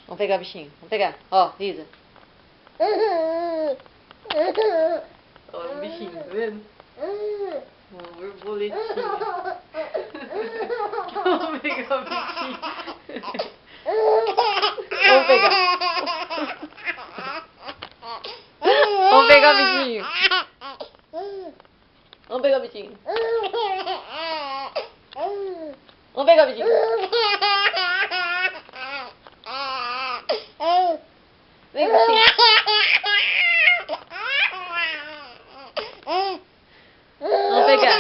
Vamos pegar o bichinho. Vamos pegar. Ó, Isa. Olha o bichinho, tá vendo? Uma borboletinha. Vamos pegar o bichinho. Vamos pegar. Vamos pegar o bichinho. Vamos pegar o bichinho. Vamos pegar o bichinho. Vem, bichinho. Vamos pegar.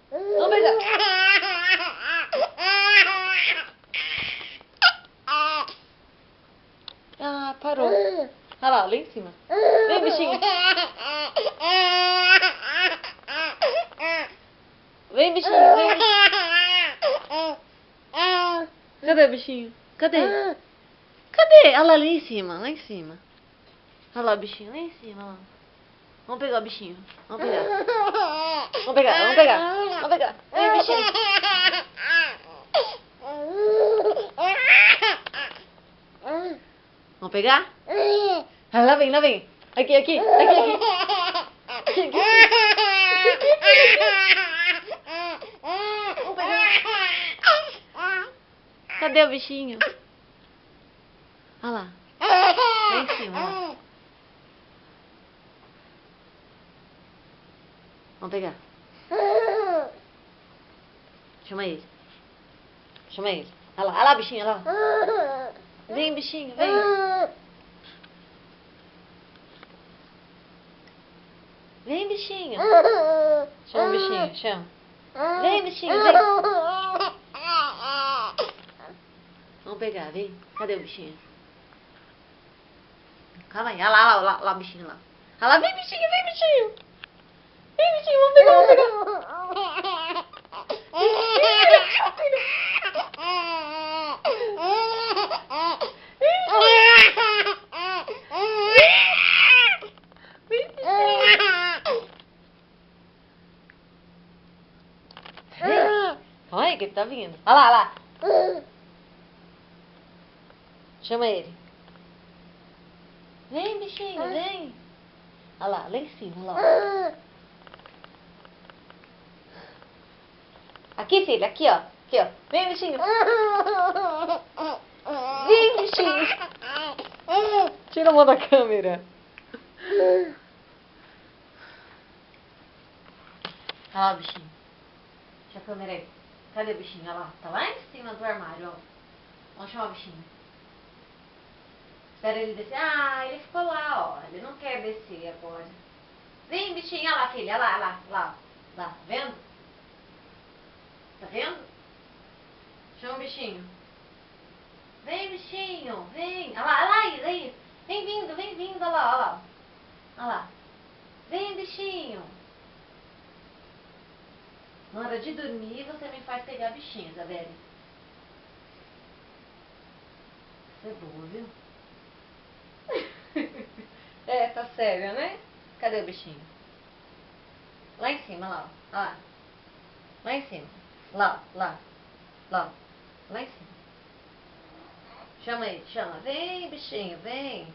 Vamos pegar. Ah, parou. Olha lá, lá em cima. Vem, bichinho. Vem, bichinho, vem. Cadê o bichinho? Cadê? Cadê? Olha lá em cima, lá em cima. Olha lá o bichinho, lá em cima, lá. Vamos pegar o bichinho. Vamos pegar. Vamos pegar, vamos pegar. Vamos pegar. Vem, bichinho. Vamos pegar? Ah, lá vem, lá vem. Aqui, aqui, aqui, aqui. Vamos pegar. Cadê o bichinho? Olha lá. Lá em cima, lá. Vamos pegar. Chama ele. Chama ele. Olha lá, bichinho, olha lá. Vem, bichinho, vem. Vem, bichinho. Chama o bichinho, chama. Vem, bichinho, vem. Vamos pegar, vem. Cadê o bichinho? Calma aí, olha lá, olha lá, o bichinho lá. Olha lá, vem, bichinho, vem, bichinho. Vem, bichinho, vamos pegar, vamos pegar. Calma aí que ele tá vindo. Olha lá, olha lá. Chama ele. Vem, bichinho, vem. Olha lá, lá em cima, olha lá. Aqui, filho, aqui, ó. Aqui, ó. Vem, bichinho. Vem, bichinho. Tira a mão da câmera. Olha lá o bichinho. Deixa a câmera aí. Cadê o bichinho? Olha lá. Tá lá em cima do armário, ó. Vamos chamar o bichinho. Espera ele descer. Ah, ele ficou lá, ó. Ele não quer descer agora. Vem, bichinho. Olha lá, filha. Olha lá, olha lá. Lá. Lá. Tá vendo? Tá vendo? Chama o bichinho. Vem, bichinho. Vem. Olha lá, olha lá, Isa, aí. Vem vindo, vem vindo. Olha lá, olha lá. Olha lá. Vem, bichinho. Na hora de dormir, você me faz pegar bichinho, Isabelle. Você é boa, viu? É, tá sério, né? Cadê o bichinho? Lá em cima, lá, ó. Lá. Lá em cima. Lá, lá. Lá. Lá em cima. Chama ele, chama. Vem, bichinho, vem.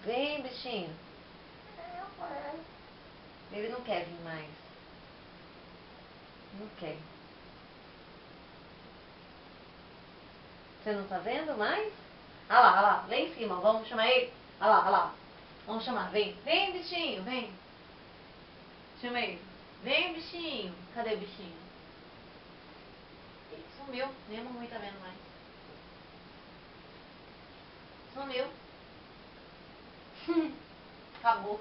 Vem, bichinho. Ele não quer vir mais. Não quer. Você não tá vendo mais? Olha lá, olha lá. Lá em cima. Vamos chamar ele. Olha lá, olha lá. Vamos chamar. Vem. Vem, bichinho. Vem. Chama ele. Vem, bichinho. Cadê o bichinho? Ele sumiu. Nem a mamãe tá vendo mais. Sumiu. Acabou.